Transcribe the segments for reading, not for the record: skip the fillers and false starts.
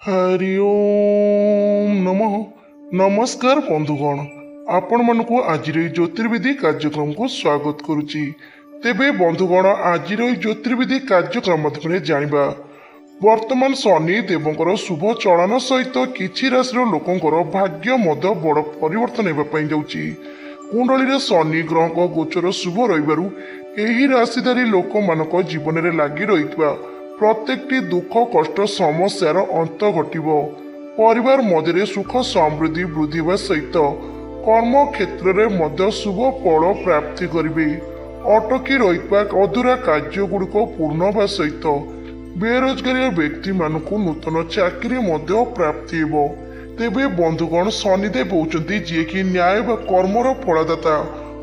हरि ओम नमः। नमस्कार बंधुगण, आपण मानकु आज ज्योतिर्विधि कार्यक्रम को स्वागत करुच्ची। तेबे बंधुगण आज ज्योतिर्विधि कार्यक्रम मध्यम जानिबा वर्तमान शनि देवंकर शुभ चलन सहित किछि राशि लोकंकर भाग्य मध्य बड़ परिवर्तन हेबापई जाउची। कुंडली शनि ग्रह गोचर शुभ रहिबारु एही राशिधारी लोक मानक जीवन में लगी रहितबा प्रत्येकटी दुख कष्ट समस्यार अंत घटिब। परिवार मध्य सुख समृद्धि वृद्धि सहित कर्म क्षेत्र में शुभ फल प्राप्ति करेंगे। अटकी रहितबा अधूरा कार्य गुड़िक पूर्ण होगा सहित बेरोजगारी व्यक्ति मानक नूतन चाकरी मध्य प्राप्ति हेब। तेबे बंधुगण शनिदेव होउचंती जे कि न्याय व कर्मर फलदाता,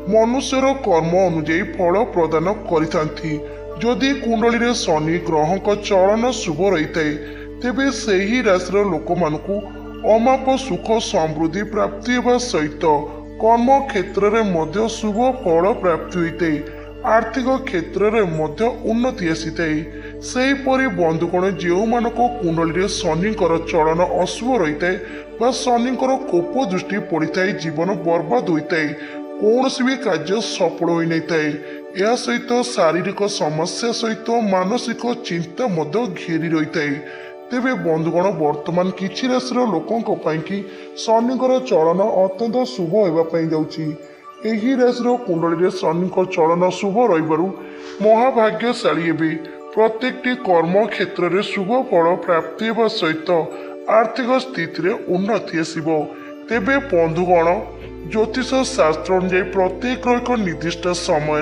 मनुष्यर कर्म अनुଯାयी फल प्रदान करिथांती। जदि कुंडली रे शनि ग्रह चलन शुभ रही है तेबे सही राशि लोक मानकु अमाप सुख समृद्धि प्राप्ति होगा सहित कर्म क्षेत्र में मध्य शुभ फल प्राप्ति होता है। आर्थिक क्षेत्र में मध्य उन्नति आसीता है। सेहीपरि बंधुगण जो मानक कुंडली रे शनिकर चलन अशुभ रही है शनिकर कोप दृष्टि पड़ता है जीवन बर्बाद होता है, कौन भी कार्य सफल हो नहीं था। यह सहित शारीरिक समस्या सहित मानसिक चिंता मध्य घेरी रही है। तेबे बंधुगण वर्तमान किछि राशि लोकों कि शनिकर चलन अत्यंत शुभ होगापी जाउची। एही राशि कुंडली रे शनिकर चलन शुभ रहिबारु महाभाग्यशाली हेबे। प्रत्येकटी कर्म क्षेत्र में शुभ फल प्राप्ति होगा सहित आर्थिक स्थिति रे उन्नति आसिबो। तेबे बंधुगण ज्योतिष शास्त्र अनुଯାयी प्रत्येक एक निर्दिष्ट समय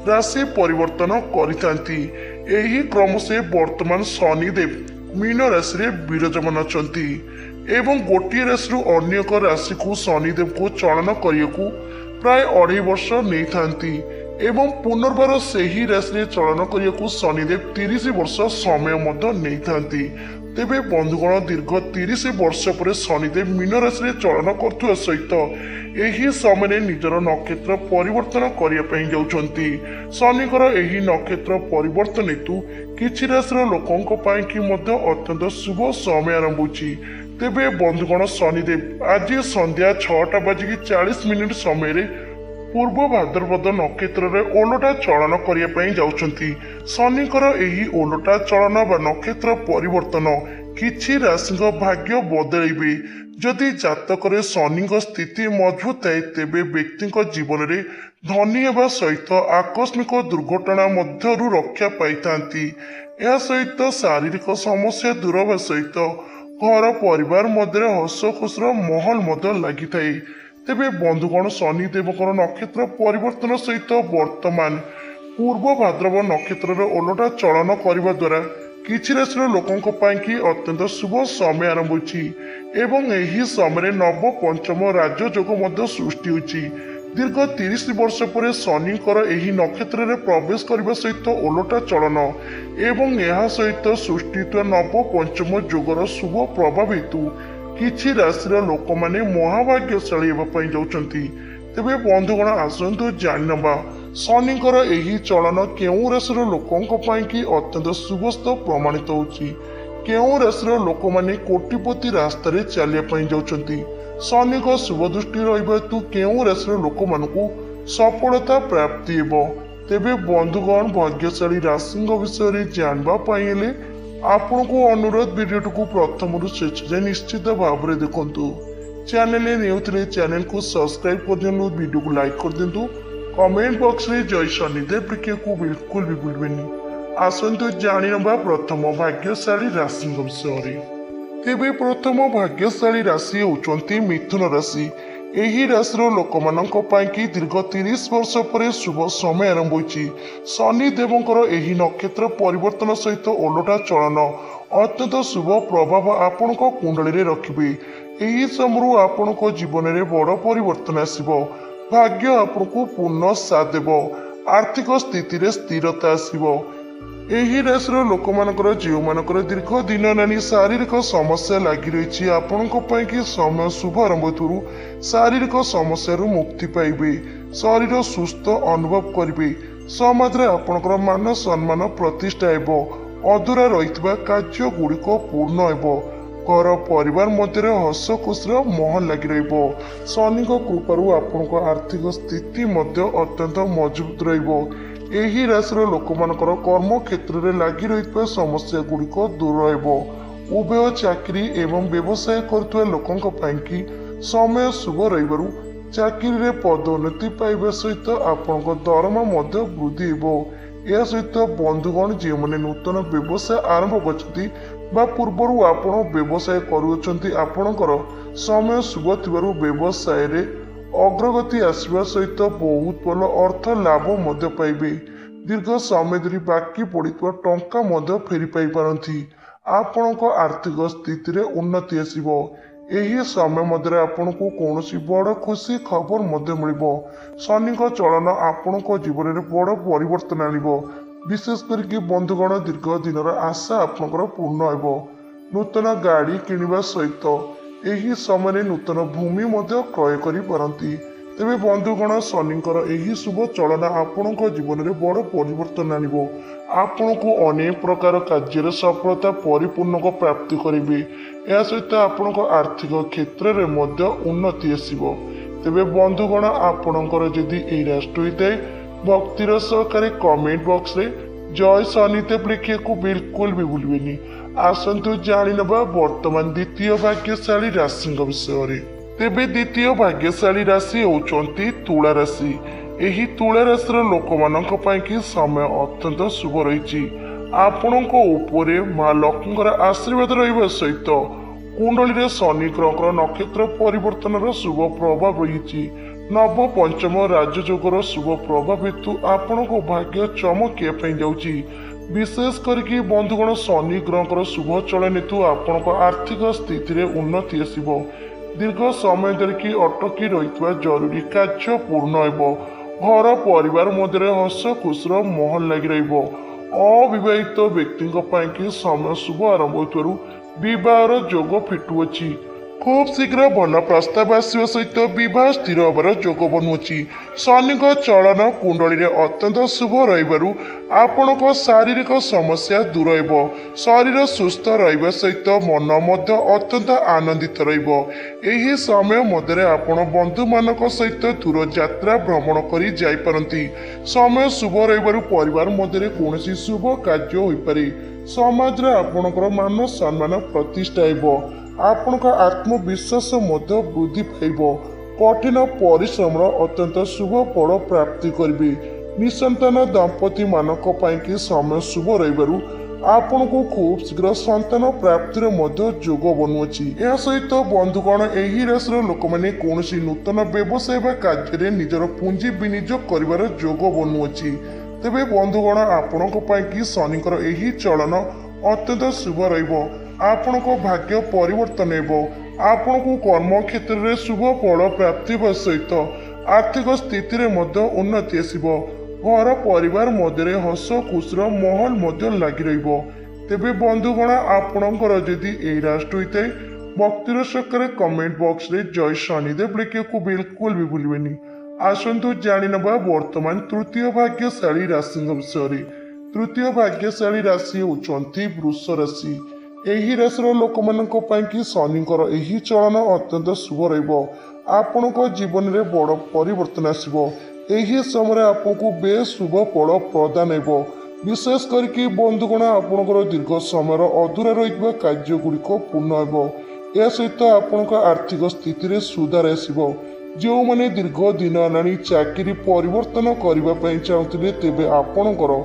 राशि परिवर्तन करिथांती। एही क्रम से वर्तमान शनिदेव मीन राशि रे विराजमान अछंती एवं गोटिए राशि अन्य एक राशि को शनिदेव को चलन करियाकू प्राय 2.5 वर्ष नहीं थांती एवं पुनर्बार सही राशि रे चलन करियाकू शनिदेव 30 वर्ष समय मध्य नहीं थांती। तेबे बंधुगण दीर्घ 30 वर्ष पर शनिदेव मीन राशि रे चलन करथुवा सहित एही समय निजर नक्षत्र परिवर्तन करने जाउछंती। शनिकर एही नक्षत्र परिवर्तन हेतु किछि राशि लोकों कि मध्य अत्यंत शुभ समय आरंभ होछि। तेबे बंधुगण शनिदेव आज संध्या 6:40 समय पूर्व भाद्रपद नक्षत्र में ओलटा चलन करने जाउछंती। शनिकर एही ओलटा चलन बा नक्षत्र परिवर्तन किछि राशि भाग्य बदलैबे। जदि जातक शनि स्थिति मजबूत है तेबे व्यक्ति जीवन में धनी होगा सहित आकस्मिक दुर्घटना मध्यरु रक्षा पाई। यह सहित शारीरिक समस्या दूर होगा सहित घर परिवार मध्य हस खुशर महल मध्य लगी थाए। तेबे बंधुगण शनिदेवकर नक्षत्र परिवर्तन सहित वर्तमान पूर्व भाद्रव नक्षत्र में ओलटा चलन करने द्वारा किछि राशि लोकों कि अत्यंत शुभ समय आरंभ होछि एवं एही समय नव पंचम राजयोग मध्य सृष्टि होछि। दीर्घ 30 वर्ष पर शनिकर एही नक्षत्र में प्रवेश करने सहित ओलटा चलन एवं यह सहित सृष्टि नव पंचम योगर शुभ प्रभाव हेतु किछि राशि लोक मैंने महाभाग्यशाली होगापी जाउछंती। तेबे बंधुगण आसतु जानिनबा शनिकर एही चलन केउं राशि लोकों कि अत्यंत शुभस्थ प्रमाणित होछि। केउं राशि लोक मैंने कोटिपति रास्तार चलिया जाउछंती। शनिक शुभ दृष्टि रहिबा हेतु केउं राशि लोक मानकु सफलता प्राप्ति हेबो। तेबे बंधुगण भाग्यशाली राशि विषय जानबा पई हेले आपण को अनुरोध वीडियो को प्रथम शेष जाए निश्चित भाव में देखु। चैनल न्यूज़ चैनल को सब्सक्राइब कर दिंतु, वीडियो को लाइक कर दिंतु, कमेंट बॉक्स में जय शनिदेव लिखिया को बिल्कुल भी भूलबेनी। आसतु जानिनबा प्रथम भाग्यशाली राशि विषय। तेबे प्रथम भाग्यशाली राशि होउचंती मिथुन राशि। एही राशि लोक कि दीर्घ 30 वर्ष पर शुभ समय आरंभ होछि। शनि देवंकर एही नक्षत्र परिवर्तन सहित ओलटा चलन अत्यंत शुभ प्रभाव आपण कुंडली रे रखिबे। एही समय आपण जीवन में बड़ परिवर्तन आसिबो। भाग्य आपको पूर्ण साथ देव। आर्थिक स्थिति रे स्थिरता आसिबो। एही राशि लोक जो दीर्घ दिन नानी शारीरिक समस्या लगी रही आपण कि समय शुभ आरंभ हेतु शारीरिक समस्या मुक्ति पाइबे। शरीर सुस्थ अनुभव करेंगे। समाज रे आपणकर मान सम्मान प्रतिष्ठा हेबो। अधूरा रहितबा कार्य गुड़िक पूर्ण हेबो। घर परिवार मध्य हस खुशीर महल लगी रहिबो। शनि कृपारू आपणक आर्थिक स्थिति मध्य अत्यंत मजबूत रहिबो। एही राशि लोक मानकर कर्म क्षेत्र में लगी रही समस्या गुड़िक दूर रहिबो। उभय चाकरी एवं व्यवसाय करुवा लोकंक पाइकी समय शुभ रहिबारु चाकरी रे पदोन्नति पाइबा सहित आपणक दरमा मध्य वृद्धि हेबो। या सहित बंधुगण जे माने नूतन व्यवसाय आरंभ करछथि बा पूर्वरु आपण व्यवसाय करूछन्ति आपणकर समय शुभ थिबारु व्यवसाय रे अग्रगति आसवा सहित बहुत भल अर्थ लाभ मध्य पाइबे। दीर्घ समय धरी बाकी पड़ितवा टंका मध्य फेरी पाई पारंती। आपणक आर्थिक स्थिति रे उन्नति आसीबो। एही समय मध्य आपनको कौनसी बड़ खुशी खबर मध्य मिलिबो। शनि चलन आपणक जीवन में बड़ परिवर्तन आनिबो। विशेष करके बंधुगण दीर्घ दिनर आशा आपणकर पूर्ण हेबो। नूतन गाड़ी किनिबा सहित एही समय नूतन भूमि मध्य क्रय करि पारंती। तेबे बंधुगण शनिकर एही शुभ चलन आपणक जीवन में बड़ परिवर्तन आनिबो। आपनको अनेक प्रकार कार्य सफलता परिपूर्ण प्राप्ति करेंगे। या सहित आपणक आर्थिक क्षेत्र में मध्य उन्नति आसिबो। तेबे बंधुगण आपणकर जदि एही राष्ट्र होइते भक्तिर सहकारे कमेंट बॉक्स रे जय शनिदेव लिखिया को बिल्कुल भी भूलबेनी। आसंतु जानि नबा वर्तमान द्वितीय भाग्यशाली राशि विषय रे। तेबे द्वितीय भाग्यशाली राशि होउचंती तुला राशि। एही तुला राशि लोक मानक पाइकी समय अत्यंत शुभ रही। आपणक उपरे माँ लक्ष्मीकर आशीर्वाद रहिबा सहित कुंडली रे शनि ग्रहकर नक्षत्र परिवर्तन शुभ प्रभाव रही। नव पंचम राजयोगर शुभ प्रभाव हेतु आपणक भाग्य चमकिया जाउची। विशेष करके बंधुगण शनि ग्रहकर शुभ चलन हेतु आपणक आर्थिक स्थिति रे उन्नति आसिबो। दीर्घ समय धरिकी अटकी रही जरूरी कार्य पूर्ण हेबो। घर परिवार मध्य हस खुशीर महल लगी रहिबो। अविवाहित व्यक्ति समय शुभ आरंभ होइतरु विवाहर जोग फिटुअछि। खूब शीघ्र भल प्रस्ताव आसवा सहित विवाह स्थिर होबार जोग बनुअछि। शनि चलन कुंडली रे अत्यंत शुभ रहिबारु आपणक शारीरिक समस्या दूर हेबो। शरीर सुस्थ रहिबा सहित मन मध्य अत्यंत आनंदित रहिबो। एही समय मध्य आपण बंधु मानक सहित दूर यात्रा भ्रमण करि जाई पारंती। समय शुभ रहिबारु परिवार मध्य कौनसी शुभ कार्य होई पारे। समाज रे आपणकर मान सम्मान प्रतिष्ठा हेबो। आपणक आत्मविश्वास मध्य वृद्धि पाइब। कठिन परिश्रम अत्यंत शुभ फल प्राप्ति करिवे। निसंतान दंपति मानक पाइकी समय शुभ रहिबारु आपनको खूब शीघ्र संतान प्राप्तिर मध्य जोग बनुअछि। या सहित बंधुगण एही राशिर लोक माने कौनसी नूतन व्यवसाय बा कार्य निजर पुंजी विनियोग करिवार जोग बनुअछि। तेबे बंधुगण आपणक पाइकी शनिकर एही चलन अत्यंत शुभ रहिबो। आपणक भाग्य परिवर्तन हेबो। आपणको कर्म क्षेत्र में शुभ फल प्राप्ति सहित आर्थिक स्थिति रे मध्य उन्नति आसिबो। घर परिवार मध्य हस खुशीर महल मध्य लगी रहिबो। तेबे बंधुगण आपणकर जदि एही राष्ट्र होइते भक्तिर सकर कमेंट बॉक्स रे जय शनिदेव लिखिया को बिल्कुल भी भूलबेनी। आसंतु जानि नबा वर्तमान तृतीय भाग्यशाली राशि विषय रे। तृतीय भाग्यशाली राशि होउचंती वृष राशि। एही राशि लोक मानक पाइकी शनिकर एही चलन अत्यंत शुभ रहिबो। आपणक जीवन में बड़ परिवर्तन आसिबो। एही समय आपको बेस शुभ फल प्रदान हेबो। विशेष करके बंधुगण आपणकर दीर्घ समय अधूरा रहिबा कार्य गुड़िक पूर्ण हेबो। या सहित आपणक आर्थिक स्थिति रे सुधार आसिबो। जो माने दीर्घ दिन आनी चाकरी परिवर्तन करने चाहते तेबे आपणकर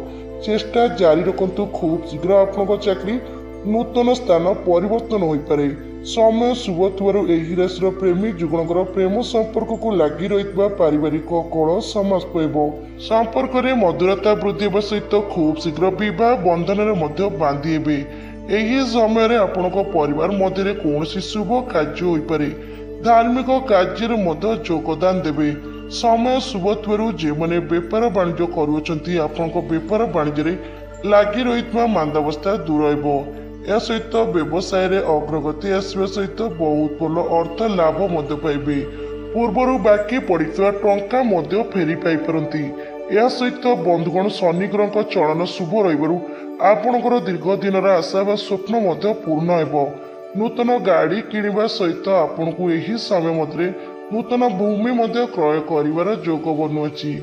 चेष्टा जारी रखु। खूब शीघ्र आपणक चाकरी नूतन स्थान परिवर्तन हो पारे। समय शुभ थिबारु एही राशिर प्रेमी जुगणकर प्रेम संपर्क को लगी रही पारिवारिक कलह समाप्त हेबो। संपर्क में मधुरता वृद्धि सहित खूब शीघ्र विवाह बंधन में मध्य बांधि हेबे। एही समय आपणक परिवार मध्य कौनसी शुभ कार्य हो पारे। धार्मिक कार्य मध्य योगदान देवे। समय शुभ थिबारु जे माने बेपार वाणिज्य करूछंती आपणक बेपार वाणिज्य लगी रही मांदावस्था दूर हेबो। या सहित व्यवसाय रे अग्रगति आसवा सहित बहुत भल अर्थ लाभ मध्य पाइबे। पूर्वर बाकी पड़िଥିବା टंका मध्य फेरी पाई पारंती। या सहित बंधुगण शनि ग्रह चलन शुभ रहिबारु आपणकर दीर्घ दिन आशा व स्वप्न मध्य पूर्ण हेबो। नूतन गाड़ी किणवा सहित आपण को यही समय मध्य नूतन भूमि मध्य क्रय कर जोग बनुअछि।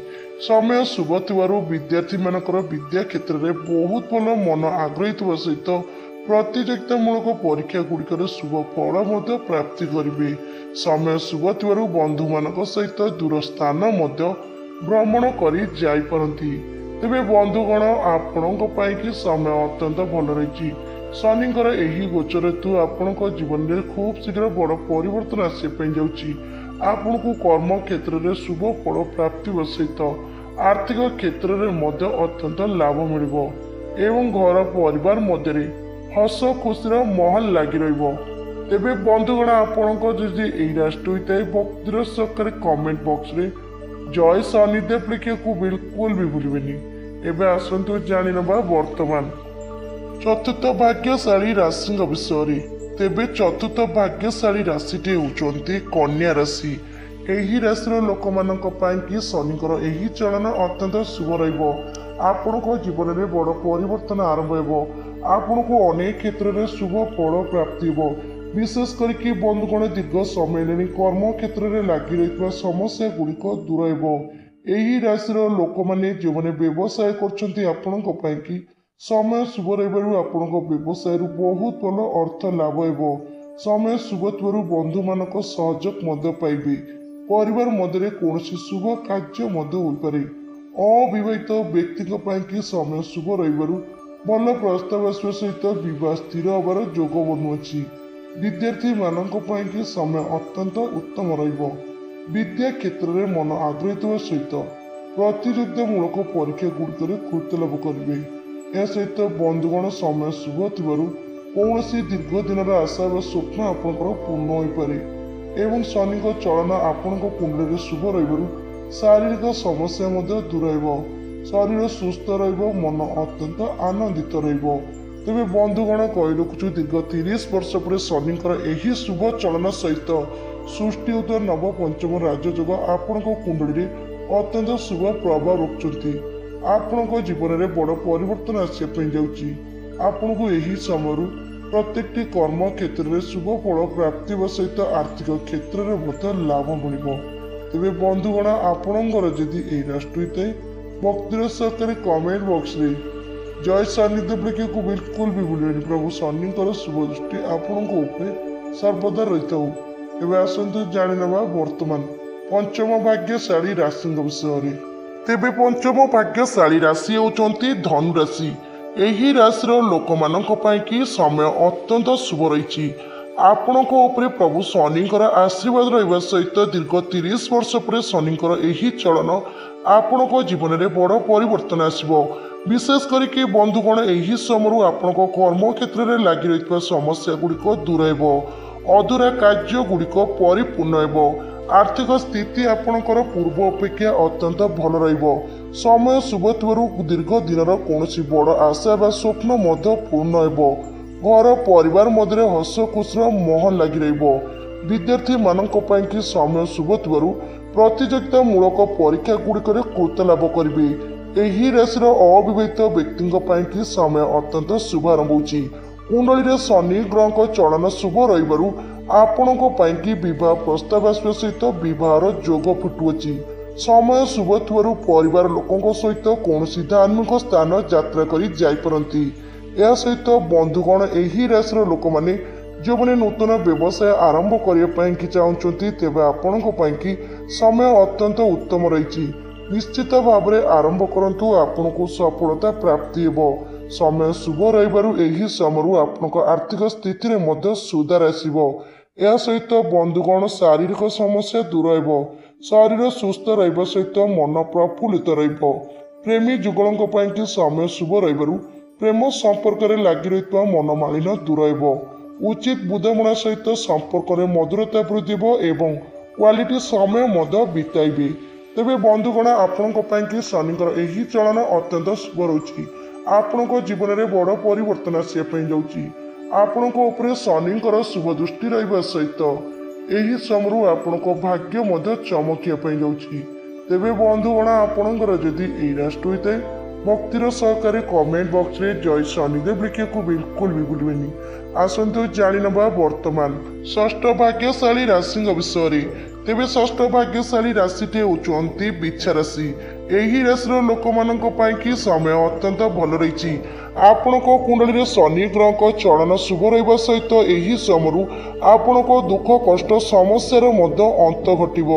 समय शुभ थिबारु विद्यार्थी मानकर विद्या क्षेत्र में बहुत भल मन आग्रहित सहित प्रतियोगितामूलक परीक्षा गुड़िकर शुभ फल प्राप्ति करेंगे। समय शुभ थिबारु बंधु मानक सहित दूर स्थान भ्रमण करी जाई परंती। तेबे बंधुगण आपणक कि समय अत्यंत भल रही। शनिकर यही गोचर हेतु आपण जीवन में खूब शीघ्र बड़ परिवर्तन आसपा जाऊँगी। आपण को कर्म क्षेत्र में शुभ फल प्राप्ति सहित आर्थिक क्षेत्र में अत्यंत लाभ मिल एवं घर परिवार मध्य हस खुशीर महल लगी तेबे बंधुगण आपण जदि राष्ट्र होता है भक्तिर सहकारे कमेंट बॉक्स रे जय शनिदेव लिखा को बिल्कुल भी भूलबेनी। एबे आसंतु जानि नबा वर्तमान चतुर्थ भाग्यशाली राशि विषय। तेबे चतुर्थ भाग्यशाली राशिटी होउचंती कन्या राशि। एही राशि लोक मानक कि शनिकर एही चलन अत्यंत शुभ रहिबो। आपणक जीवन में बड़ परिवर्तन आरंभ हेबो। आपण को अनेक क्षेत्र में शुभ फल प्राप्ति हो। विशेष करके बंधुगण दीर्घ समय लेनी कर्म क्षेत्र में लगी रही समस्या गुड़िक दूर हो। यही राशि लोक मैंने जो मैंने व्यवसाय कर समय शुभ रही आपण व्यवसाय बहुत भल अर्थ लाभ हो। समय शुभ थी बंधु मान सहयोग पाइबे। परिवार मध्य कौन शुभ कार्य होपे। अविवाहित व्यक्ति समय शुभ रही भल प्रस्ताव आसवा सहित बह स्थिर हबार जोग बनुअछि। विद्यार्थी मानक कि समय अत्यंत उत्तम विद्या क्षेत्र में मन आग्रहित सहित प्रतियोगितामूलक परीक्षा गुड़िक कृत्य लाभ करेंगे। यह सहित बंधुगण समय शुभ थिबारु कौन दीर्घ दिन आशा व स्वप्न आपंकर पूर्ण हो पारे एवं शनि चलन आपण कुंडली शुभ रही शारीरिक समस्या दूर हो। शरीर सुस्थ मन अत्यंत आनंदित तेबे बंधुगण कही रखुचु दीर्घ 30 वर्ष पर शनिकर यही शुभ चलन सहित सृष्टि होता नव पंचम राजयोग आपण कुंडली अत्यंत शुभ प्रभाव रखुंट। आपण जीवन में बड़ परिवर्तन आसपा जाऊँगी। आपण को यही समय प्रत्येक कर्म क्षेत्र में शुभ फल प्राप्ति सहित आर्थिक क्षेत्र में लाभ मिल। तेबे बंधुगण आपणकर जदि राष्ट्र होता है भक्तिर सहकारी कमेंट बॉक्स रे जय शनिदेव लिखा को बिल्कुल भी भूलें। प्रभु शनिकर शुभ दृष्टि आपण सर्वदा रही था। एवं आसतु जाणी ना वर्तमान पंचम भाग्यशाली राशि विषय। तेबे पंचम भाग्यशाली राशि होउचंती धनु राशि। एही राशि लोक मानक कि समय अत्यंत शुभ रही। आपणक उपरे प्रभु शनिकर आशीर्वाद रहिबा सहित दीर्घ 30 वर्ष पर शनिकर एही चलन आपणक जीवन में बड़ परिवर्तन आसबो। विशेष करके बंधुगण एही समय आपणक कर्म क्षेत्र में लगी रही समस्या गुड़िक दूर हो। अधूरा कार्य गुड़िक परिपूर्ण हो। आर्थिक स्थिति आपणकर पूर्व अपेक्षा अत्यंत भल रहिबो। समय शुभ थिबारु दीर्घ दिन कौन बड़ आशा व स्वप्न पूर्ण हो। घर परिवार मध्य हस खुशीर महल लगी रहिबो। विद्यार्थी मानक कि समय शुभ थिबारु प्रतियोगितामूलक परीक्षा गुड़िक कृत्य लाभ करेंगे। यही राशि अविवाहित व्यक्ति कि समय अत्यंत शुभ आरंभ होछि। कुंडली शनि ग्रह चलन शुभ रही आपण बह प्रस्ताव आसवा सहित बहर जोग फुटुअछि। समय शुभ थिबारु परिवार लोकों सहित कौन धार्मिक स्थान यात्रा करी जाई परंती। यह सहित बंधुगण यही राशि लोक मैंने जो मैंने नूतन व्यवसाय आरंभ करने चाहते तेज आपण कि समय अत्यंत उत्तम रही। निश्चित भाव में आरंभ करंतु आपन को सफलता प्राप्ति हो। समय शुभ रही समय आपन आर्थिक स्थिति में सुधार आसो। यह सहित बंधुगण शारीरिक समस्या दूर हो। शरीर सुस्थ रहिबा सहित मन प्रफुल्लित रहिबो। प्रेमी जुगलों कि समय शुभ रही प्रेम संपर्क में लगी रही मनमालिन्य दूर हो। उचित बुझामणा सहित संपर्क में मधुरता वृद्धि एवं क्वालिटी समय बिताइबे। तेबे बंधुगण आपण कि शनिकर यही चलन अत्यंत शुभ रही। आपण जीवन में बड़ परिवर्तन आसपा जाऊँगी। आपण शनिकर शुभ दृष्टि रहा सहित यही समय आपण भाग्य चमकिया जाऊँगी। तेबे बंधुगण आपणकर जदि राष्ट्र होता है भक्तिर सहकारी कमेंट बॉक्स रे जय शनिदेव लिखा को बिल्कुल भी भूलबेनी। आसतु जाणिनबा वर्तमान षष्ठ भाग्यशाली राशि विषय। तेबे षष्ठ भाग्यशाली राशिटी होउचंती बिच्छा राशि। एही राशि लोक मानक कि समय अत्यंत भल रही। आपण कुंडली शनि ग्रह चलन शुभ रहा सहित यही समय आपण दुख कष्ट समस्यार अंत घटव।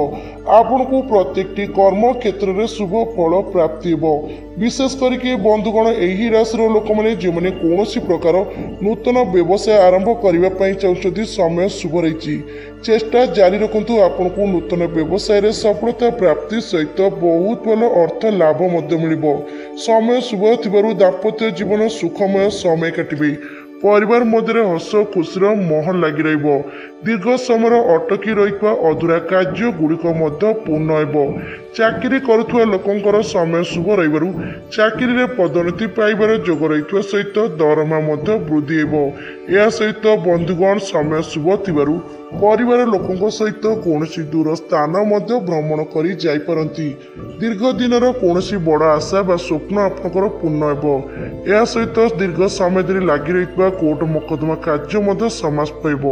आपण को प्रत्येक कर्म क्षेत्र में शुभ फल प्राप्ति हो। विशेष करके बंधुगण यही राशि लोक मैंने जो मैंने कौन प्रकार नूतन व्यवसाय आरंभ करने चाहते समय शुभ रही। चेष्टा जारी रखु। आपण को नूतन व्यवसाय सफलता प्राप्ति सहित बहुत भल अर्थ लाभ मिल। समय शुभ थी दाम्पत्य जीवन सुखमय समय काटे। परिवार मध्य हस खुशीर महल लगी दीर्घ समय अटकी रही अधूरा कार्य गुड़िक पूर्ण हो। चाकरी करुवा लोकंकर समय शुभ रही चाकरी पदोन्नति पाइबार जोग रही सहित दरमा वृद्धि हो। या सहित बंधुगण समय शुभ थी परिवार लोकों सहित कौन दूर स्थान भ्रमण कर जापारती। दीर्घ दिन कौन बड़ आशा व स्वप्न आपंकर पूर्ण हो। या सहित दीर्घ समय धरी लगी रही कोर्ट मकदमा कार्य समाज पाइब।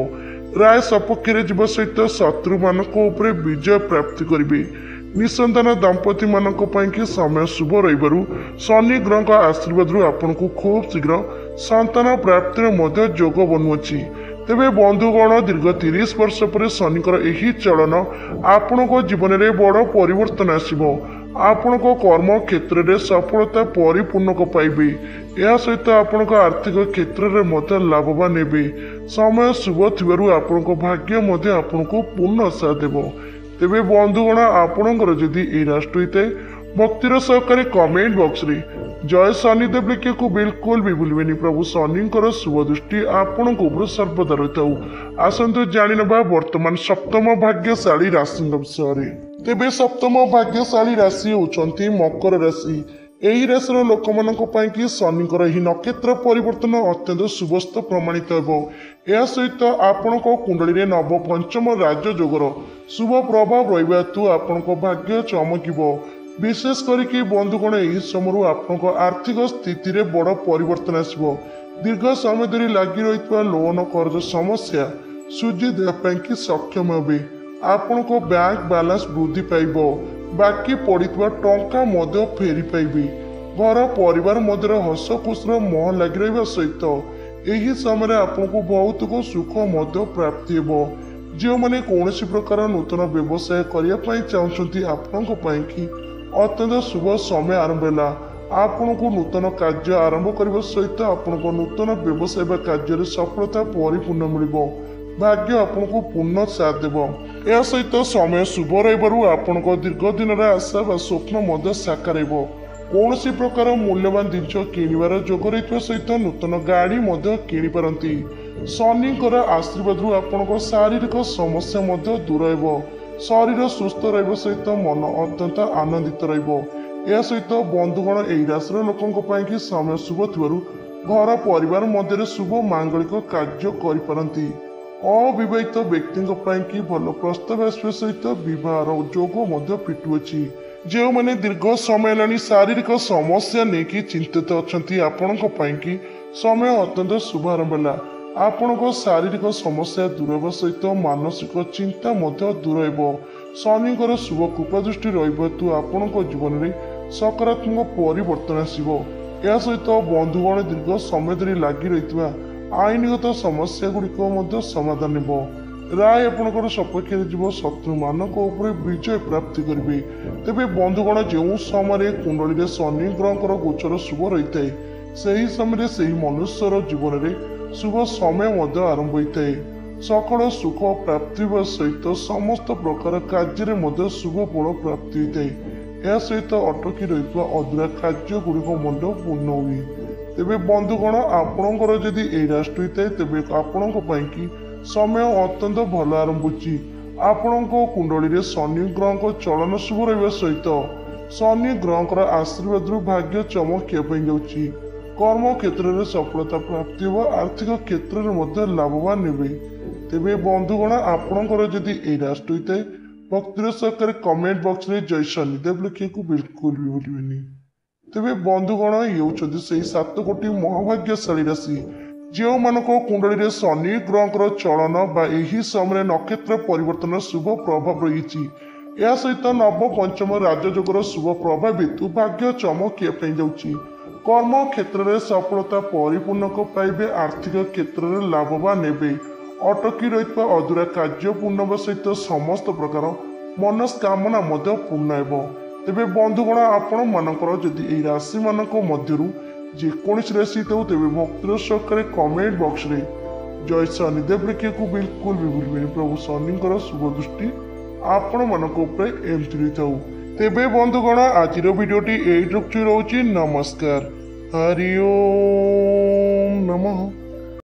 राय सपक्ष जीव सहित शत्रु मान विजय प्राप्ति करेंगे। निसंतान दंपति मानक कि समय शुभ रही शनि ग्रह आशीर्वाद आपन को खूब शीघ्र संतान प्राप्तिर जोग बनुअछि। तेबे बंधुगण दीर्घ 30 वर्ष पर शनिकर यही चलन आपण जीवन में बड़ परिवर्तन आसब। आपण कर्म क्षेत्र में सफलता परिपूर्ण पाइबे। यह सहित आपण आर्थिक क्षेत्र में लाभवान हे। समय शुभ थी आपण भाग्य आपण को पूर्ण साथ देव। तेबे बंधुगण आपणकर जदि ए राष्ट्र होता भक्तिर सहकारे कमेंट बॉक्स रे जय शनिदेव लिखे को बिल्कुल भी भूलबेनी। प्रभु शनिकर शुभ दृष्टि आपण को सर्वदा रही। आसतु जाणिनबा वर्तमान सप्तम भाग्यशाली राशि विषय। तेबे सप्तम भाग्यशाली राशि होउचंती मकर राशि। यही राशि लोक मानक कि शनिकर यही नक्षत्र परिवर्तन अत्यंत शुभस्थ प्रमाणित हो। यह सहित आपण कुंडली नव पंचम राजयोगर शुभ प्रभाव रहा हेतु आपण भाग्य चमक। विशेष करके बंधुगण यही समय आपण आर्थिक स्थिति रे बड़ परिवर्तन आसब। दीर्घ समय धरी लगी रही लोन कर्ज समस्या सुझी देवाई सक्षम हे। आपण बैंक बैलेंस वृद्धि पाइब। बाकी पड़ता टंका फेरी पाइबे। घर परिवार मध्य हस खुशीर महल लगी रहा सहित यही समय आपको बहुत सुख प्राप्ति हो। जो मैंने कौन प्रकार नूतन व्यवसाय करने चाहते आपण कि अत्यंत शुभ समय आरंभ है। आपण को नूतन कार्य आरंभ करने सहित आपण नूतन व्यवसाय कार्य सफलता परिपूर्ण मिल। भाग्य आपण को पूर्ण साथ देव। यह सहित समय शुभ रही आपण दीर्घ दिन आशा व स्वप्न साकार हो। कौन प्रकार मूल्यवान जिनस किणवार जोग रही सहित नूतन गाड़ी किपारती। शनिकर आशीर्वाद आपण शारीरिक समस्या दूर हो। शरीर सुस्थ रही सहित मन अत्यंत आनंदित रहा। सहित बंधुगण यही राशि लोकों कि समय शुभ थी घर परिवार मध्य शुभ मांगलिक कार्य करपारती। अविवाहित व्यक्ति कि भल प्रस्ताव आसवा सहित बहार जोग फिटुअछि। जो मैंने दीर्घ समय लानी शारीरिक समस्या नहीं चिंतित अच्छा आपण कि समय अत्यंत शुभारंभ है। आपण शारीरिक समस्या दूर होगा सहित मानसिक चिंता दूर हो। शनिकर शुभ कृपा दृष्टि रही आपण जीवन में सकारात्मक परिवर्तन आसो। या सहित बंधुगण दीर्घ समय धरी लगी रही आईनगत समस्या गुड़िक समाधान हो। राय आपंकर सपक्ष जीव शत्रु मानक विजय प्राप्ति करेंगे। तेबे बंधुगण जो समय कुंडली शनि ग्रहकर गोचर शुभ रही है से समय से मनुष्यर जीवन में शुभ समय आरंभ होता है। सकल सुख प्राप्ति सहित समस्त प्रकार कार्य शुभ फल प्राप्ति होता है। यह सहित अटकी रही अधूरा कार्य गुड़िक पूर्ण हुए। तेबे बंधुगण आपणकर जदि ए राष्ट्र होता है तेबे आपण कि समय अत्यंत भल आरंभ होची। आपण कुंडली शनि ग्रह चलन शुभ रहा सहित शनि ग्रहकर आशीर्वाद भाग्य चमकिया जाऊँगी। कर्म क्षेत्र में सफलता प्राप्ति हो। आर्थिक क्षेत्र में लाभवान हे। तेबे बंधुगण आपणकर जदि ए राष्ट्र होता है भक्तिर सहकारे कमेंट बॉक्स में जय शनिदेव लिखे को बिल्कुल भी भूलबेनी। तेबे बंधुगण ये 7 कोटी महाभाग्यशाली राशि ଯେଉଁମାନଙ୍କ କୁଣ୍ଡଳୀରେ ଶନି ଗ୍ରହଙ୍କର ଚଳନ ବା ଏହି ସମୟରେ ନକ୍ଷତ୍ର ପରିବର୍ତ୍ତନ ଶୁଭ ପ୍ରଭାବ ରହିଛି। ଏହା ସହିତ ନବ ପଞ୍ଚମ ରାଜଯୋଗର ଶୁଭ ପ୍ରଭାବ ହେତୁ ଭାଗ୍ୟ ଚମକିବା ପାଇଁ ଯାଉଛି। କର୍ମ କ୍ଷେତ୍ରରେ ସଫଳତା ପରିପୂର୍ଣ୍ଣକ ପାଇବେ। ଆର୍ଥିକ କ୍ଷେତ୍ରରେ ଲାଭବାନ ହେବେ। ଅଟକି ରହିଥିବା ଅଧୁରା କାର୍ଯ୍ୟ ପୂର୍ଣ୍ଣ ହେବା ସହିତ ସମସ୍ତ ପ୍ରକାର ମନସ୍କାମନା ମଧ୍ୟ ପୂର୍ଣ୍ଣ ହେବ। ତେବେ ବନ୍ଧୁଗଣ, ଆପଣମାନଙ୍କର ଯଦି ଏହି ରାଶିମାନଙ୍କ ମଧ୍ୟରୁ ଯେକୌଣସି ରାଶି ଥାଉ ତେବେ ଭକ୍ତିର ସହକାରେ କମେଣ୍ଟ ବକ୍ସରେ ଜୟ ଶନିଦେବ ଲେଖିବାକୁ ବିଲକୁଲ ବି ଭୁଲିବେନି। ପ୍ରଭୁ ଶନିଙ୍କର ଶୁଭ ଦୃଷ୍ଟି ଆପଣମାନଙ୍କ ଉପରେ ଏମିତି ରହିଥାଉ। ତେବେ ବନ୍ଧୁଗଣ, ଆଜିର ଭିଡ଼ିଓଟି ଏଇଠି ରହୁଛି। ନମସ୍କାର। ହରି ଓମ୍ ନମଃ।